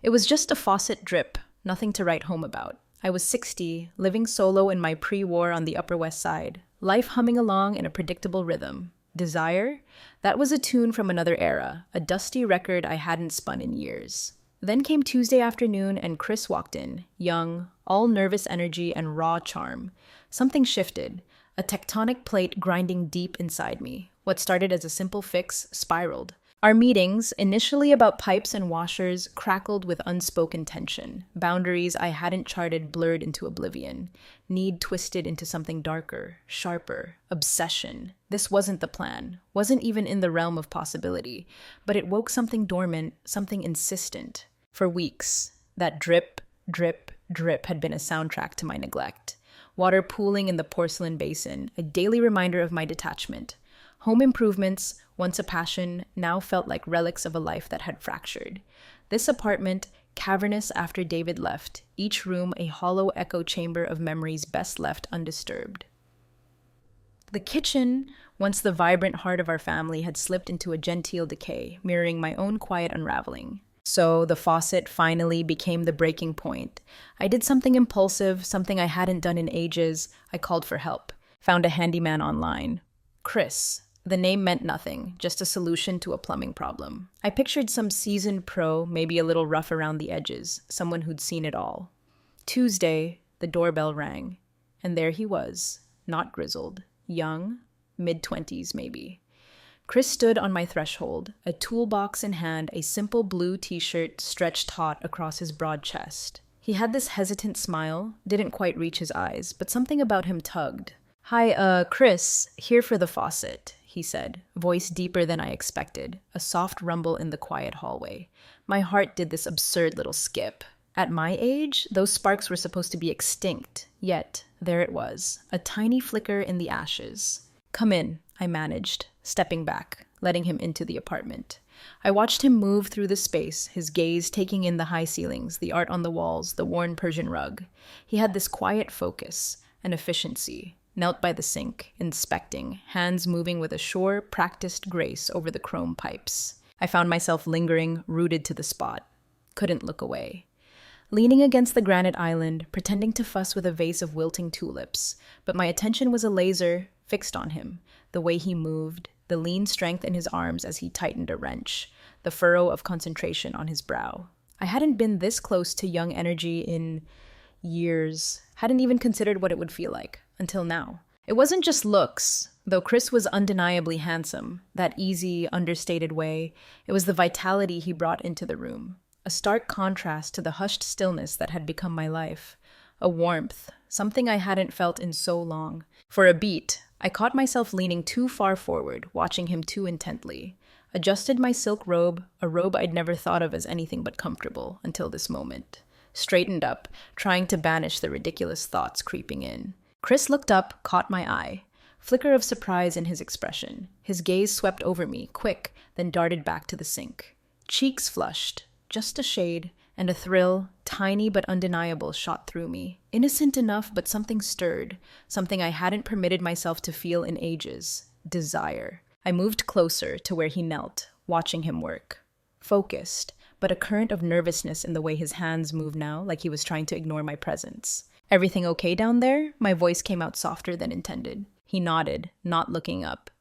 It was just a faucet drip, nothing to write home about. I was 60, living solo in my pre-war on the Upper West Side, life humming along in a predictable rhythm. Desire? That was a tune from another era, a dusty record I hadn't spun in years. Then came Tuesday afternoon and Chris walked in, young, all nervous energy and raw charm. Something shifted, a tectonic plate grinding deep inside me. What started as a simple fix spiraled. Our meetings, initially about pipes and washers, crackled with unspoken tension. Boundaries I hadn't charted blurred into oblivion. Need twisted into something darker, sharper. Obsession. This wasn't the plan, wasn't even in the realm of possibility, but it woke something dormant, something insistent. For weeks, that drip, drip, drip had been a soundtrack to my neglect. Water pooling in the porcelain basin, a daily reminder of my detachment. Home improvements, once a passion, now felt like relics of a life that had fractured. This apartment, cavernous after David left, each room a hollow echo chamber of memories best left undisturbed. The kitchen, once the vibrant heart of our family, had slipped into a genteel decay, mirroring my own quiet unraveling. So the faucet finally became the breaking point. I did something impulsive, something I hadn't done in ages. I called for help. Found a handyman online. Chris. The name meant nothing, just a solution to a plumbing problem. I pictured some seasoned pro, maybe a little rough around the edges, someone who'd seen it all. Tuesday, the doorbell rang, and there he was, not grizzled, young, mid-20s maybe. Chris stood on my threshold, a toolbox in hand, a simple blue t-shirt stretched taut across his broad chest. He had this hesitant smile, didn't quite reach his eyes, but something about him tugged. Hi, Chris, here for the faucet, he said, voice deeper than I expected, a soft rumble in the quiet hallway. My heart did this absurd little skip. At my age, those sparks were supposed to be extinct, yet there it was, a tiny flicker in the ashes. Come in, I managed, stepping back, letting him into the apartment. I watched him move through the space, his gaze taking in the high ceilings, the art on the walls, the worn Persian rug. He had this quiet focus, an efficiency. Knelt by the sink, inspecting, hands moving with a sure, practiced grace over the chrome pipes. I found myself lingering, rooted to the spot. Couldn't look away. Leaning against the granite island, pretending to fuss with a vase of wilting tulips, but my attention was a laser, fixed on him. The way he moved, the lean strength in his arms as he tightened a wrench, the furrow of concentration on his brow. I hadn't been this close to young energy in years, hadn't even considered what it would feel like. Until now. It wasn't just looks, though Chris was undeniably handsome, that easy, understated way. It was the vitality he brought into the room, a stark contrast to the hushed stillness that had become my life, a warmth, something I hadn't felt in so long. For a beat, I caught myself leaning too far forward, watching him too intently. Adjusted my silk robe, a robe I'd never thought of as anything but comfortable until this moment. Straightened up, trying to banish the ridiculous thoughts creeping in. Chris looked up, caught my eye. Flicker of surprise in his expression. His gaze swept over me, quick, then darted back to the sink. Cheeks flushed, just a shade, and a thrill, tiny but undeniable, shot through me. Innocent enough, but something stirred, something I hadn't permitted myself to feel in ages. Desire. I moved closer to where he knelt, watching him work. Focused, but a current of nervousness in the way his hands moved now, like he was trying to ignore my presence. Everything okay down there? My voice came out softer than intended. He nodded, not looking up.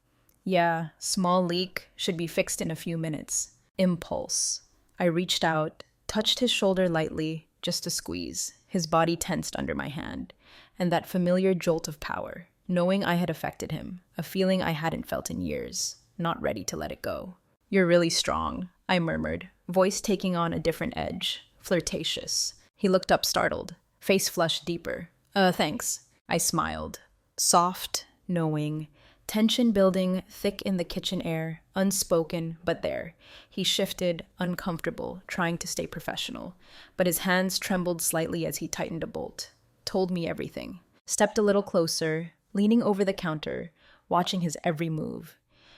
Yeah, small leak, should be fixed in a few minutes. Impulse. I reached out, touched his shoulder lightly, just a squeeze. His body tensed under my hand. And that familiar jolt of power, knowing I had affected him, a feeling I hadn't felt in years, not ready to let it go. You're really strong, I murmured, voice taking on a different edge, flirtatious. He looked up startled. Face flushed deeper. Thanks. I smiled. Soft, knowing, tension building thick in the kitchen air, unspoken, but there. He shifted, uncomfortable, trying to stay professional. But his hands trembled slightly as he tightened a bolt. Told me everything. Stepped a little closer, leaning over the counter, watching his every move.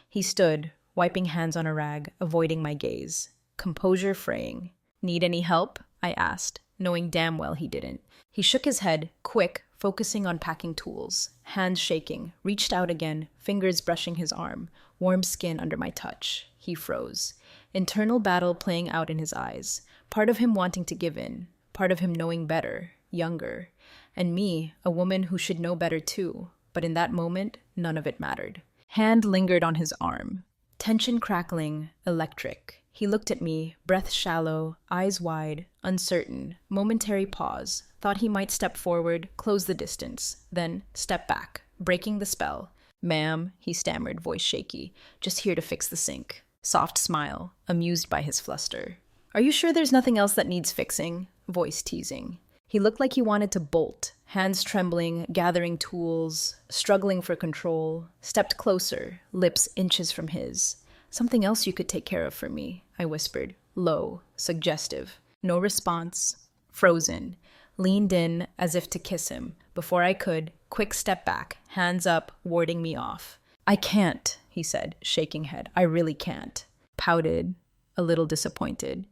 He stood, wiping hands on a rag, avoiding my gaze. Composure fraying. Need any help? I asked, knowing damn well he didn't. He shook his head, quick, focusing on packing tools. Hands shaking, reached out again, fingers brushing his arm, warm skin under my touch. He froze. internal battle playing out in his eyes, part of him wanting to give in, part of him knowing better, younger, and me, a woman who should know better too, but in that moment, none of it mattered. Hand lingered on his arm, tension crackling, electric. He looked at me, breath shallow, eyes wide, uncertain, momentary pause, thought he might step forward, close the distance, then step back, breaking the spell. "Ma'am," he stammered, voice shaky, "just here to fix the sink." Soft smile, amused by his fluster. "Are you sure there's nothing else that needs fixing?" Voice teasing. He looked like he wanted to bolt, hands trembling, gathering tools, struggling for control, stepped closer, lips inches from his. "Something else you could take care of for me," I whispered, low, suggestive. No response. Frozen. Leaned in as if to kiss him. Before I could, quick step back, hands up, warding me off. "I can't," he said, shaking head. "I really can't." Pouted, a little disappointed.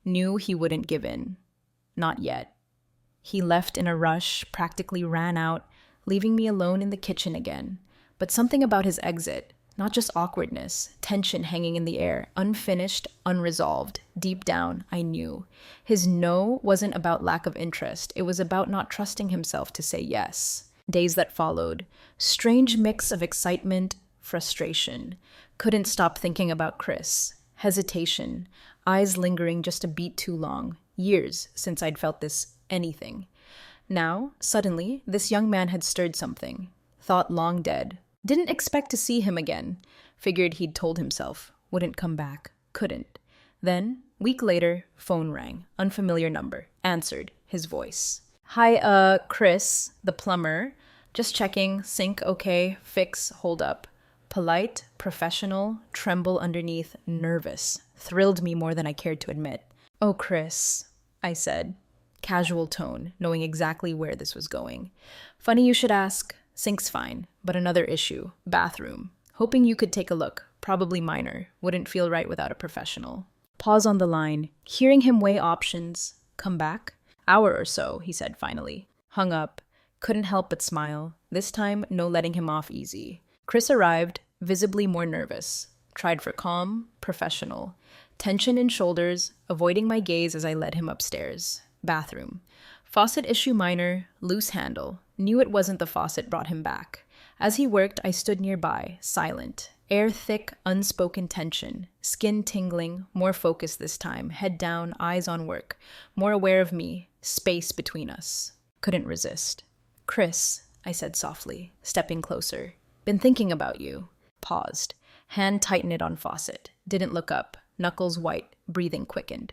Knew he wouldn't give in. Not yet. He left in a rush, practically ran out, leaving me alone in the kitchen again. But something about his exit, not just awkwardness, tension hanging in the air, unfinished, unresolved. Deep down, I knew. His no wasn't about lack of interest. It was about not trusting himself to say yes. Days that followed. Strange mix of excitement, frustration. Couldn't stop thinking about Chris. Hesitation. Eyes lingering just a beat too long. Years since I'd felt this anything. Now, suddenly, this young man had stirred something. Thought long dead. Didn't expect to see him again. Figured he'd told himself. Wouldn't come back. Couldn't. Then, week later, phone rang. Unfamiliar number. Answered. His voice. "Hi, Chris, the plumber. Just checking. Sink okay. Fix. Hold up." Polite, professional, tremble underneath, nervous. Thrilled me more than I cared to admit. "Oh, Chris," I said. Casual tone, knowing exactly where this was going. "Funny you should ask. Sink's fine, but another issue. Bathroom. Hoping you could take a look. Probably minor. Wouldn't feel right without a professional." Pause on the line, hearing him weigh options. "Come back?" "Hour or so," he said finally. Hung up. Couldn't help but smile. This time, no letting him off easy. Chris arrived, visibly more nervous. Tried for calm, professional. Tension in shoulders, avoiding my gaze as I led him upstairs. Bathroom. Faucet issue minor, loose handle. Knew it wasn't the faucet brought him back. As he worked, I stood nearby, silent. Air thick, unspoken tension. Skin tingling, more focused this time. Head down, eyes on work. More aware of me. Space between us. Couldn't resist. "Chris," I said softly, stepping closer. "Been thinking about you." Paused. Hand tightened it on faucet. Didn't look up. Knuckles white. Breathing quickened.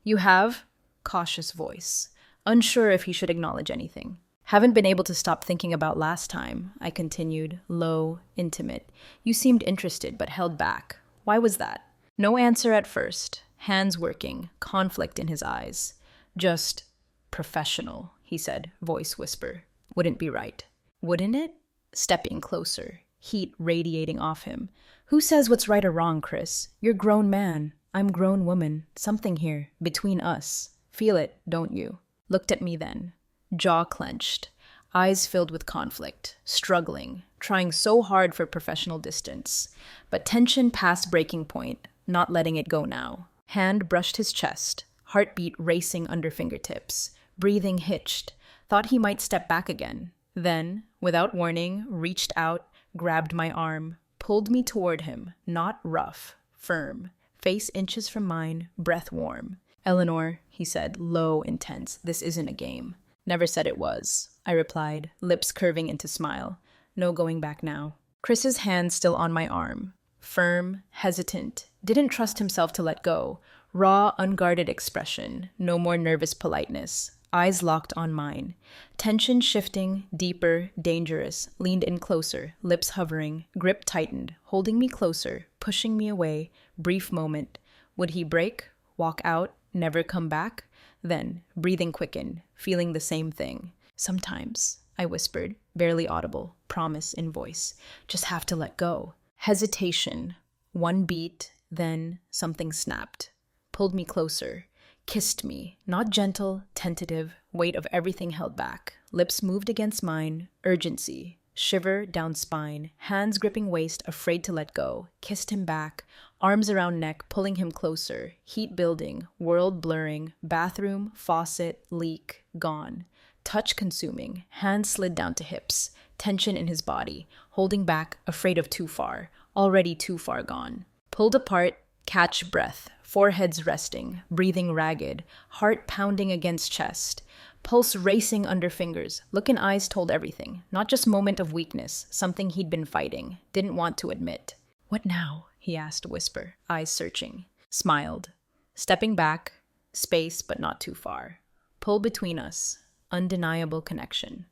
"You have?" Cautious voice. Unsure if he should acknowledge anything. "Haven't been able to stop thinking about last time," I continued, low, intimate. "You seemed interested, but held back. Why was that?" No answer at first. Hands working, conflict in his eyes. "Just professional," he said, voice whisper. "Wouldn't be right." "Wouldn't it?" Stepping closer, heat radiating off him. "Who says what's right or wrong, Chris? You're grown man. I'm grown woman. Something here, between us. Feel it, don't you?" Looked at me then. Jaw clenched. Eyes filled with conflict. Struggling. Trying so hard for professional distance. But tension past breaking point. Not letting it go now. Hand brushed his chest. Heartbeat racing under fingertips. Breathing hitched. Thought he might step back again. Then, without warning, reached out, grabbed my arm, pulled me toward him, not rough, firm, face inches from mine, breath warm. "Eleanor," he said, low, intense, "this isn't a game." "Never said it was," I replied, lips curving into smile. "No going back now." Chris's hand still on my arm. Firm, hesitant, didn't trust himself to let go. Raw, unguarded expression, no more nervous politeness. Eyes locked on mine. Tension shifting, deeper, dangerous. Leaned in closer, lips hovering, grip tightened, holding me closer, pushing me away. Brief moment. Would he break, walk out, never come back? Then, breathing quickened, feeling the same thing. "Sometimes," I whispered, barely audible, promise in voice. "Just have to let go." Hesitation. One beat, then something snapped. Pulled me closer. Kissed me, not gentle, tentative, weight of everything held back. Lips moved against mine, urgency. shiver down spine, hands gripping waist, afraid to let go. Kissed him back, arms around neck, pulling him closer. Heat building, world blurring, bathroom, faucet, leak, gone. Touch consuming, hands slid down to hips, tension in his body, holding back, afraid of too far, already too far gone. Pulled apart, catch breath, foreheads resting, breathing ragged, heart pounding against chest, pulse racing under fingers. Look in eyes told everything, not just moment of weakness, something he'd been fighting, didn't want to admit. "What now?" he asked, whisper, eyes searching. Smiled, stepping back, space but not too far. Pull between us, undeniable connection.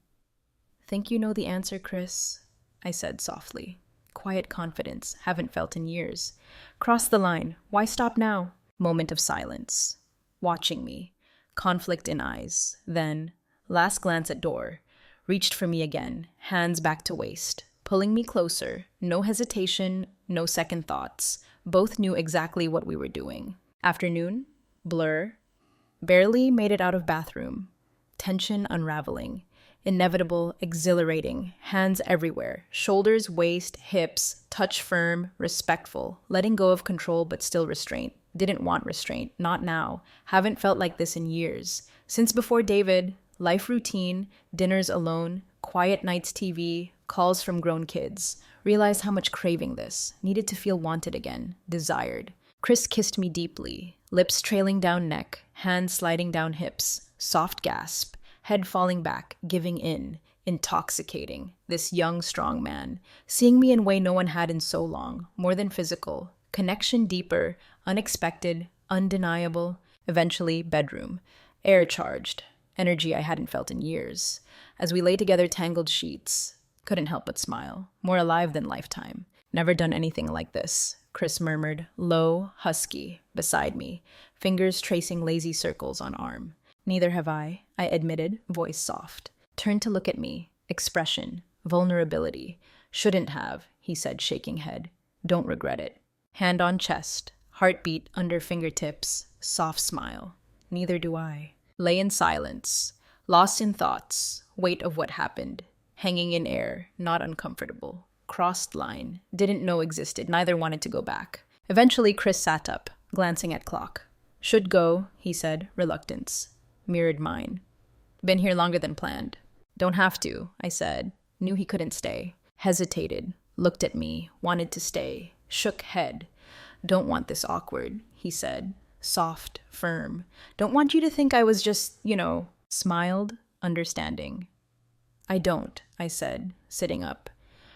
"Think you know the answer, Chris?" I said softly. Quiet confidence, haven't felt in years. Cross the line, why stop now? Moment of silence. Watching me. Conflict in eyes. Then, last glance at door. Reached for me again, hands back to waist. Pulling me closer, no hesitation, no second thoughts. Both knew exactly what we were doing. Afternoon, blur. Barely made it out of bathroom. Tension unraveling. Inevitable, exhilarating, hands everywhere, shoulders, waist, hips, touch firm, respectful, letting go of control but still restraint. Didn't want restraint, not now. Haven't felt like this in years. Since before David, life routine, dinners alone, quiet nights TV, calls from grown kids. Realized how much craving this, needed to feel wanted again, desired. Chris kissed me deeply, lips trailing down neck, hands sliding down hips, soft gasp. Head falling back, giving in, intoxicating. This young, strong man, seeing me in a way no one had in so long, more than physical. Connection deeper, unexpected, undeniable. Eventually, bedroom. Air charged. Energy I hadn't felt in years. As we lay together tangled sheets. Couldn't help but smile. More alive than lifetime. Never done anything like this, Chris murmured, low, husky, beside me. Fingers tracing lazy circles on arm. "Neither have I admitted, voice soft. Turned to look at me, expression, vulnerability. "Shouldn't have," he said, shaking head. "Don't regret it." Hand on chest, heartbeat under fingertips, soft smile. "Neither do I." Lay in silence, lost in thoughts, weight of what happened, hanging in air, not uncomfortable. Crossed line, didn't know existed, neither wanted to go back. Eventually, Chris sat up, glancing at clock. "Should go," he said, reluctance. Mirrored mine. "Been here longer than planned." "Don't have to," I said. Knew he couldn't stay. Hesitated, looked at me, wanted to stay. Shook head. "Don't want this awkward," he said. Soft, firm. "Don't want you to think I was just, Smiled, understanding. "I don't," I said, sitting up.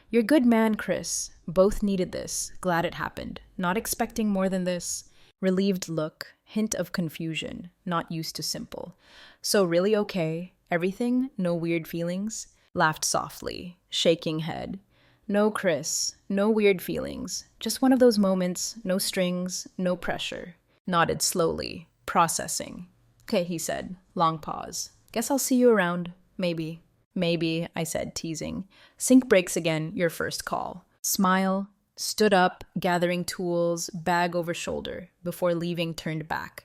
"You're a good man, Chris. Both needed this. Glad it happened. Not expecting more than this." Relieved look, hint of confusion, not used to simple. "So really okay? Everything? No weird feelings?" Laughed softly, shaking head. "No, Chris, no weird feelings. Just one of those moments, no strings, no pressure." Nodded slowly, processing. "Okay," he said, long pause. "Guess I'll see you around, maybe." "Maybe," I said, teasing. "Sync breaks again, your first call." Smile. Stood up, gathering tools, bag over shoulder, before leaving turned back.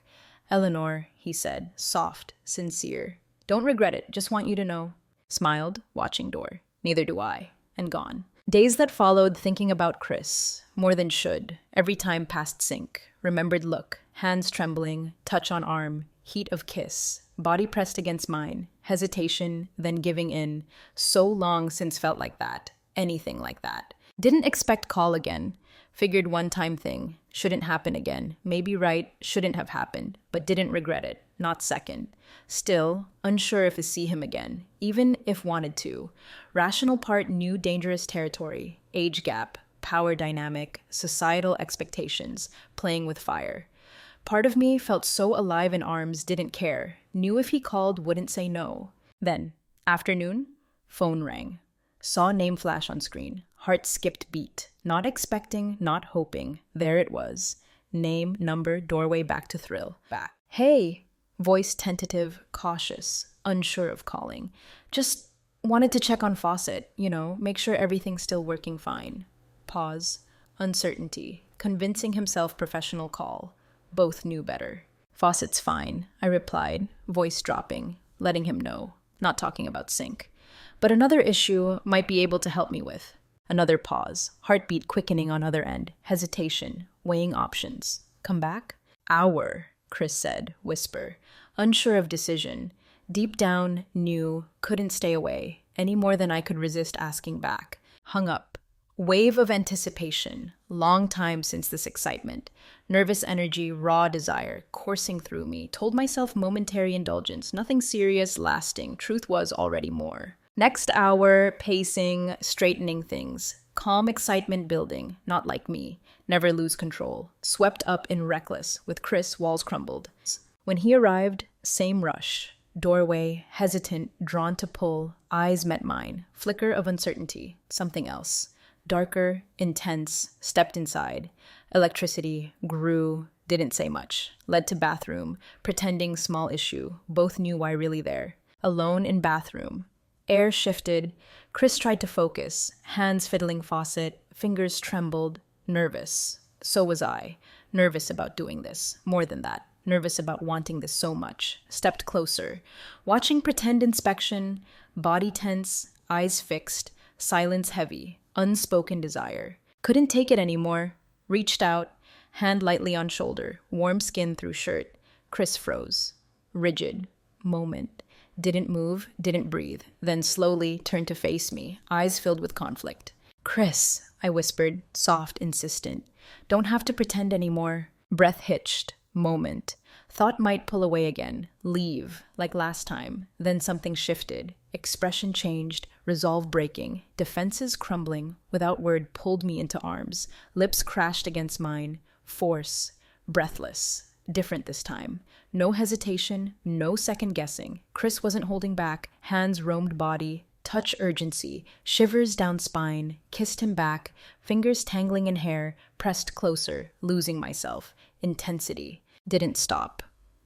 "Eleanor," he said, soft, sincere. "Don't regret it, just want you to know." Smiled, watching door. "Neither do I." And gone. Days that followed thinking about Chris, more than should, every time past sync. Remembered look, hands trembling, touch on arm, heat of kiss, body pressed against mine, hesitation, then giving in. So long since felt like that, anything like that. Didn't expect call again. Figured one-time thing. Shouldn't happen again. Maybe right, shouldn't have happened. But didn't regret it. Not second. Still, unsure if to see him again. Even if wanted to. Rational part knew dangerous territory. Age gap. Power dynamic. Societal expectations. Playing with fire. Part of me felt so alive in arms, didn't care. Knew if he called, wouldn't say no. Then, afternoon, phone rang. Saw name flash on screen. Heart skipped beat. Not expecting, not hoping. There it was. Name, number, doorway back to thrill. Back. "Hey!" Voice tentative, cautious, unsure of calling. "Just wanted to check on faucet, make sure everything's still working fine." Pause. Uncertainty. Convincing himself professional call. Both knew better. "Faucet's fine," I replied, voice dropping, letting him know. Not talking about sink. but another issue might be able to help me with. Another pause, heartbeat quickening on other end, hesitation, weighing options. Come back? Hour, Chris said, whisper, unsure of decision. Deep down, knew, couldn't stay away, any more than I could resist asking back. Hung up. Wave of anticipation, long time since this excitement. Nervous energy, raw desire, coursing through me. Told myself momentary indulgence, nothing serious, lasting. Truth was already more. Next hour, pacing, straightening things. Calm excitement building, not like me. Never lose control. Swept up in reckless, with Chris, walls crumbled. When he arrived, same rush. Doorway, hesitant, drawn to pull, eyes met mine. Flicker of uncertainty, something else. Darker, intense, stepped inside. Electricity, grew, didn't say much. Led to bathroom, pretending small issue. Both knew why really there. Alone in bathroom. Air shifted. Chris tried to focus. Hands fiddling faucet. Fingers trembled. Nervous. So was I. Nervous about doing this. More than that. Nervous about wanting this so much. Stepped closer. Watching pretend inspection. Body tense. Eyes fixed. Silence heavy. Unspoken desire. Couldn't take it anymore. Reached out. Hand lightly on shoulder. Warm skin through shirt. Chris froze. Rigid. Moment. Didn't move, didn't breathe, then slowly turned to face me, eyes filled with conflict. Chris, I whispered, soft, insistent. Don't have to pretend anymore. Breath hitched. Moment. Thought might pull away again. Leave, like last time. Then something shifted. Expression changed, resolve breaking, defenses crumbling, without word pulled me into arms. Lips crashed against mine. Force. Breathless. Different this time. No hesitation, no second guessing. Chris wasn't holding back. Hands roamed body. Touch urgency. Shivers down spine. Kissed him back. Fingers tangling in hair. Pressed closer. Losing myself. Intensity. Didn't stop.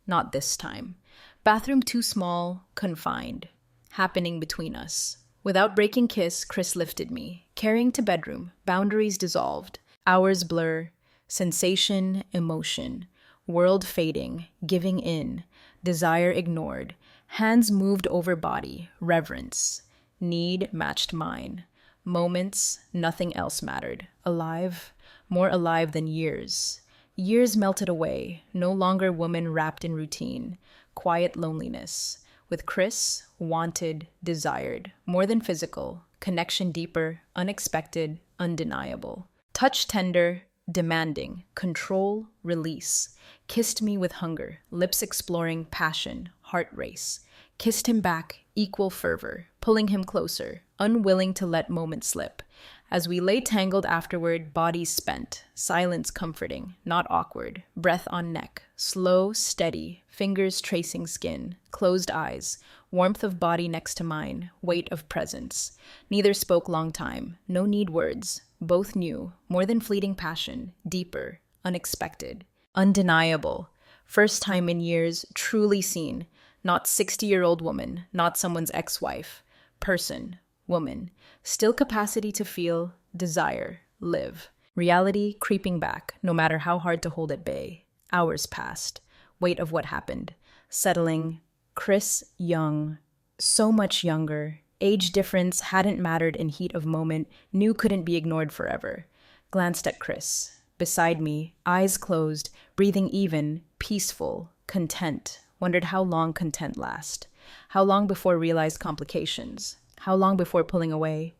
Not this time. Bathroom too small. Confined. Happening between us. Without breaking kiss, Chris lifted me. Carrying to bedroom. Boundaries dissolved. Hours blur. Sensation. Emotion. World fading, giving in, desire ignored, hands moved over body, reverence, need matched mine, moments, nothing else mattered, alive, more alive than years. Years melted away, no longer woman wrapped in routine, quiet loneliness. With Chris, wanted, desired, more than physical, connection deeper, unexpected, undeniable. Touch tender, demanding, control, release. Kissed me with hunger, lips exploring passion, heart race. Kissed him back, equal fervor, pulling him closer, unwilling to let moment slip. As we lay tangled afterward, bodies spent, silence comforting, not awkward, breath on neck, slow, steady, fingers tracing skin, closed eyes, warmth of body next to mine, weight of presence. Neither spoke long time, no need words. Both knew, more than fleeting passion, deeper, unexpected, undeniable. First time in years, truly seen. Not 60-year-old woman, not someone's ex-wife. Person, woman. Still capacity to feel, desire, live. Reality creeping back, no matter how hard to hold at bay. Hours passed. Weight of what happened. Settling. Chris, young. So much younger. Age difference hadn't mattered in heat of moment, knew couldn't be ignored forever. Glanced at Chris. Beside me, eyes closed, breathing even, peaceful, content. Wondered how long content last. How long before realized complications. How long before pulling away.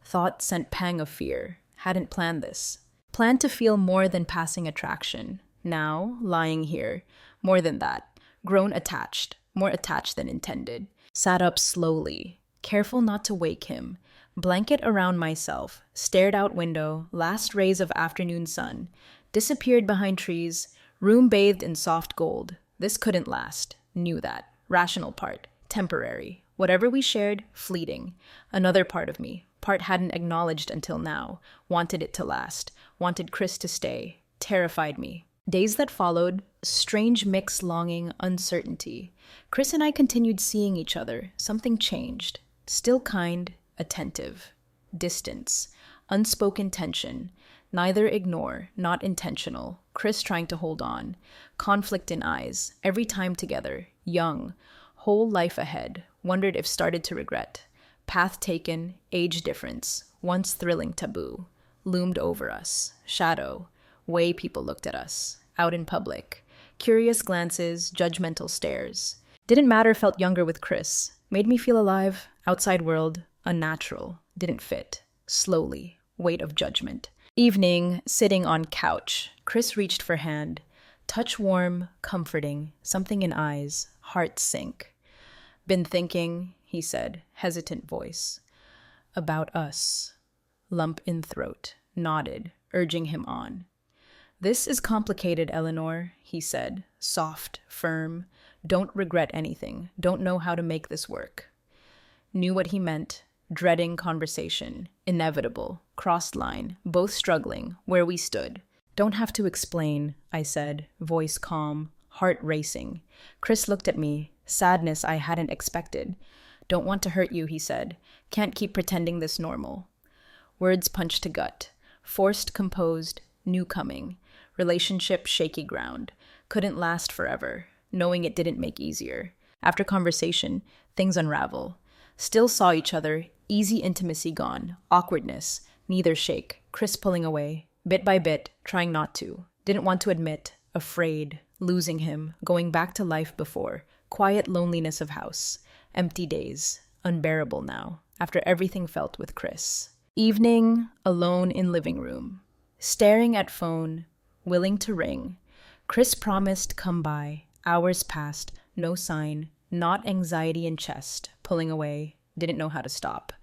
Thought sent pang of fear. Hadn't planned this. Planned to feel more than passing attraction. Now, lying here, more than that. Grown attached, more attached than intended. Sat up slowly. Careful not to wake him. Blanket around myself. Stared out window. Last rays of afternoon sun. Disappeared behind trees. Room bathed in soft gold. This couldn't last. Knew that. Rational part. Temporary. Whatever we shared, fleeting. Another part of me. Part hadn't acknowledged until now. Wanted it to last. Wanted Chris to stay. Terrified me. Days that followed, strange mix longing, uncertainty. Chris and I continued seeing each other. Something changed. Still kind, attentive. Distance. Unspoken tension. Neither ignore, not intentional. Chris trying to hold on. Conflict in eyes. Every time together. Young. Whole life ahead. Wondered if started to regret. Path taken, age difference, once thrilling taboo, loomed over us, shadow, way people looked at us, out in public, curious glances, judgmental stares. Didn't matter felt younger with Chris, made me feel alive, outside world, unnatural, didn't fit, slowly, weight of judgment. Evening, sitting on couch, Chris reached for hand, touch warm, comforting, something in eyes, heart sink. Been thinking, he said, hesitant voice. About us. Lump in throat, nodded, urging him on. This is complicated, Eleanor, he said, soft, firm. Don't regret anything. Don't know how to make this work. Knew what he meant, dreading conversation, inevitable, crossed line, both struggling, where we stood. Don't have to explain, I said, voice calm, heart racing. Chris looked at me, sadness I hadn't expected. Don't want to hurt you, he said. Can't keep pretending this normal. Words punched to gut. Forced, composed, new coming. Relationship shaky ground. Couldn't last forever, knowing it didn't make easier. After conversation, things unravel. Still saw each other, easy intimacy gone, awkwardness, neither shake, Chris pulling away, bit by bit, trying not to. Didn't want to admit, afraid, losing him, going back to life before. Quiet loneliness of house, empty days, unbearable now, after everything felt with Chris. Evening, alone in living room. Staring at phone, willing to ring. Chris promised come by. Hours passed, no sign, not anxiety in chest, pulling away, didn't know how to stop.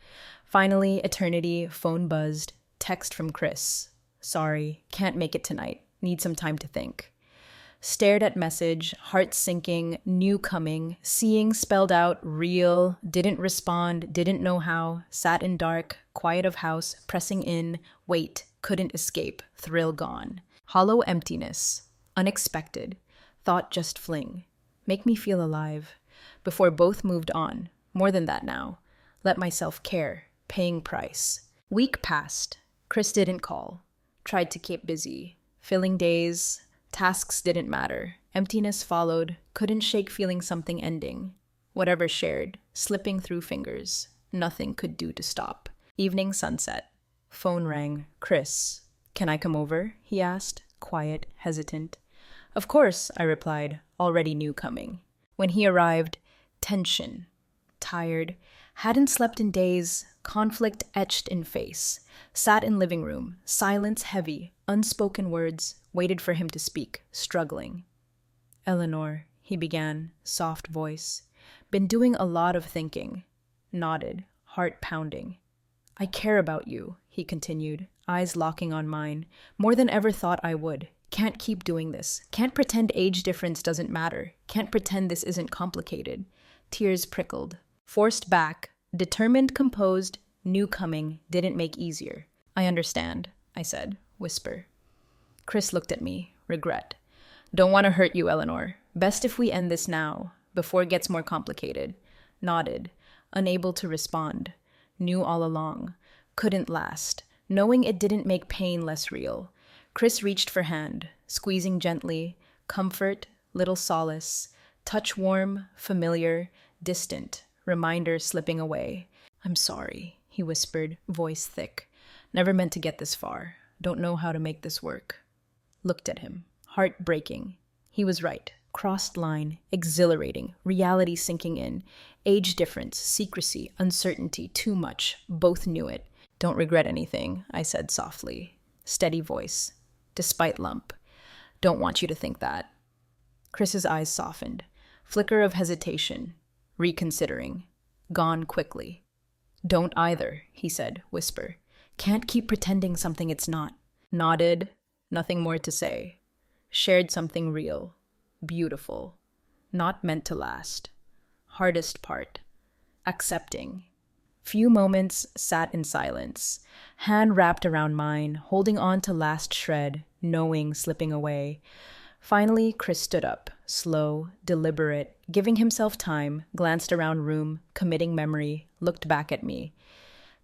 Finally, eternity, phone buzzed, text from Chris. Sorry, can't make it tonight, need some time to think. Stared at message, heart sinking, new coming, seeing spelled out, real, didn't respond, didn't know how, sat in dark, quiet of house, pressing in, wait, couldn't escape, thrill gone. Hollow emptiness, unexpected, thought just fling, make me feel alive. Before both moved on, more than that now, let myself care, paying price. Week passed, Chris didn't call, tried to keep busy, filling days, tasks didn't matter, emptiness followed, couldn't shake feeling something ending. Whatever shared, slipping through fingers, nothing could do to stop. Evening sunset, phone rang, Chris. Can I come over? He asked, quiet, hesitant. Of course, I replied, already knew coming. When he arrived, tension, tired, hadn't slept in days, conflict etched in face. Sat in living room, silence heavy, unspoken words, waited for him to speak, struggling. Eleanor, he began, soft voice. Been doing a lot of thinking. Nodded, heart pounding. I care about you, he continued, eyes locking on mine, more than ever thought I would. Can't keep doing this. Can't pretend age difference doesn't matter. Can't pretend this isn't complicated. Tears prickled. Forced back, determined, composed, new coming, didn't make easier. I understand, I said, whisper. Chris looked at me, regret. Don't want to hurt you, Eleanor. Best if we end this now, before it gets more complicated. Nodded, unable to respond. Knew all along. Couldn't last, knowing it didn't make pain less real. Chris reached for hand, squeezing gently, comfort, little solace, touch warm, familiar, distant, reminder slipping away. I'm sorry, he whispered, voice thick. Never meant to get this far. Don't know how to make this work. Looked at him, heart breaking. He was right. Crossed line, exhilarating, reality sinking in. Age difference, secrecy, uncertainty, too much. Both knew it. Don't regret anything, I said softly. Steady voice. Despite lump. Don't want you to think that. Chris's eyes softened. Flicker of hesitation. Reconsidering. Gone quickly. Don't either, he said, whisper. Can't keep pretending something it's not. Nodded. Nothing more to say. Shared something real. Beautiful. Not meant to last. Hardest part. Accepting. Few moments sat in silence, hand wrapped around mine, holding on to last shred, knowing slipping away. Finally, Chris stood up, slow, deliberate, giving himself time, glanced around room, committing memory, looked back at me.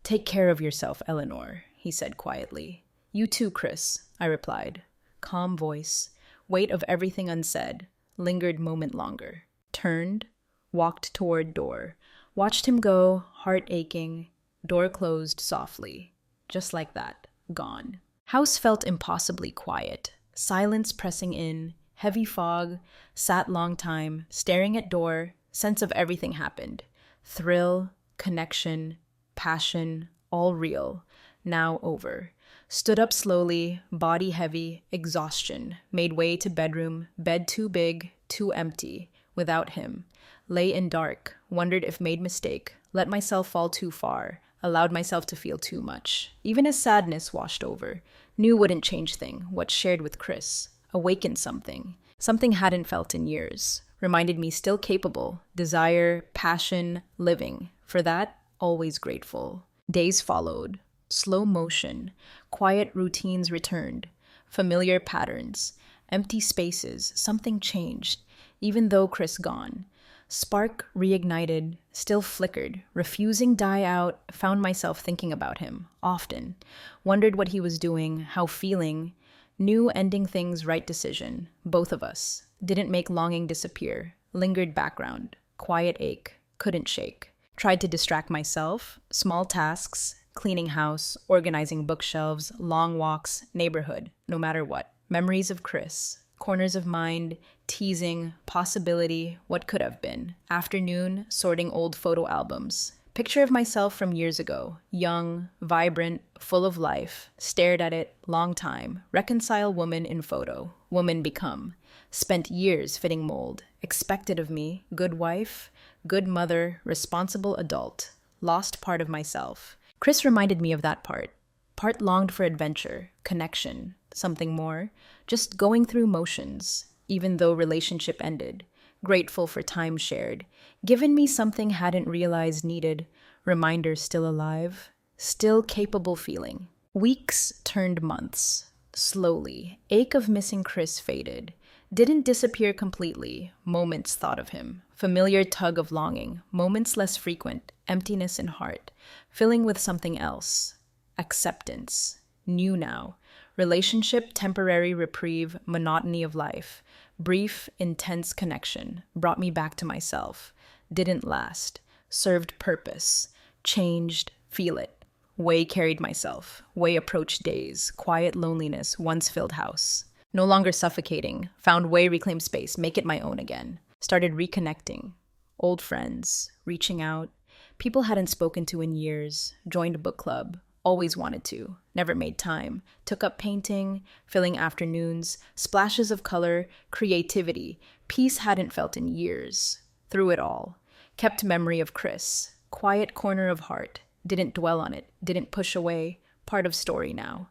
Take care of yourself, Eleanor, he said quietly. You too, Chris, I replied. Calm voice, weight of everything unsaid, lingered moment longer. Turned, walked toward door, Watched him go, heart aching, door closed softly. Just like that, gone. House felt impossibly quiet. Silence pressing in, heavy fog, sat long time, staring at door, sense of everything happened. Thrill, connection, passion, all real. Now over. Stood up slowly, body heavy, exhaustion. Made way to bedroom, bed too big, too empty. Without him. Lay in dark, wondered if made mistake. Let myself fall too far. Allowed myself to feel too much. Even as sadness washed over. Knew wouldn't change thing. What shared with Chris. Awakened something. Something hadn't felt in years. Reminded me still capable. Desire, passion, living. For that, always grateful. Days followed. Slow motion. Quiet routines returned. Familiar patterns. Empty spaces. Something changed. Even though Chris gone. Spark reignited, still flickered, refusing die out, found myself thinking about him, often. Wondered what he was doing, how feeling. Knew ending things right decision, both of us. Didn't make longing disappear, lingered background, quiet ache, couldn't shake. Tried to distract myself, small tasks, cleaning house, organizing bookshelves, long walks, neighborhood, no matter what. Memories of Chris. Corners of mind, teasing, possibility, what could have been. Afternoon, sorting old photo albums. Picture of myself from years ago. Young, vibrant, full of life. Stared at it, long time. Reconcile woman in photo. Woman become. Spent years fitting mold. Expected of me. Good wife. Good mother. Responsible adult. Lost part of myself. Chris reminded me of that part. Part longed for adventure, connection, something more. Just going through motions, even though relationship ended. Grateful for time shared. Given me something hadn't realized needed. Reminder still alive. Still capable feeling. Weeks turned months. Slowly, ache of missing Chris faded. Didn't disappear completely. Moments thought of him. Familiar tug of longing. Moments less frequent. Emptiness in heart. Filling with something else. Acceptance. New now. Relationship, temporary reprieve, monotony of life. Brief, intense connection. Brought me back to myself. Didn't last. Served purpose. Changed, feel it. Way carried myself. Way approached days. Quiet loneliness, once filled house. No longer suffocating. Found way reclaim space, make it my own again. Started reconnecting. Old friends. Reaching out. People hadn't spoken to in years. Joined a book club. Always wanted to, never made time. Took up painting, filling afternoons, splashes of color, creativity. Peace hadn't felt in years. Through it all. Kept memory of Chris. Quiet corner of heart. Didn't dwell on it, didn't push away. Part of story now.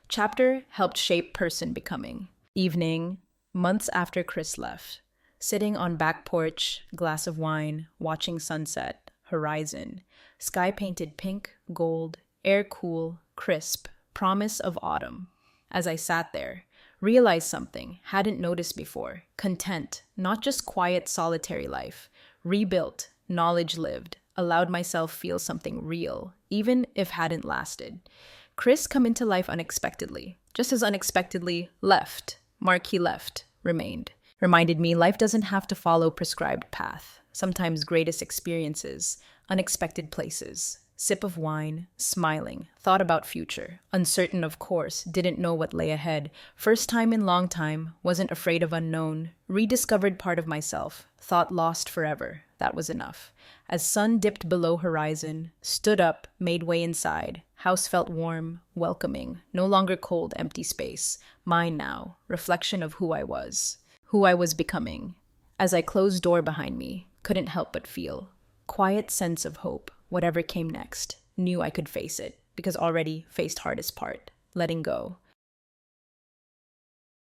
Chapter helped shape person becoming. Evening, months after Chris left. Sitting on back porch, glass of wine, watching sunset, horizon. Sky painted pink, gold, air cool, crisp, promise of autumn. As I sat there, realized something hadn't noticed before. Content, not just quiet, solitary life. Rebuilt, knowledge lived, allowed myself feel something real, even if hadn't lasted. Chris come into life unexpectedly. Just as unexpectedly, left. Mark he left, remained. Reminded me life doesn't have to follow prescribed path. Sometimes greatest experiences, unexpected places. Sip of wine, smiling, thought about future. Uncertain, of course, didn't know what lay ahead. First time in long time, wasn't afraid of unknown. Rediscovered part of myself, thought lost forever. That was enough. As sun dipped below horizon, stood up, made way inside. House felt warm, welcoming, no longer cold, empty space. Mine now, reflection of who I was becoming. As I closed door behind me, couldn't help but feel. Quiet sense of hope. Whatever came next, knew I could face it, because already faced hardest part, letting go.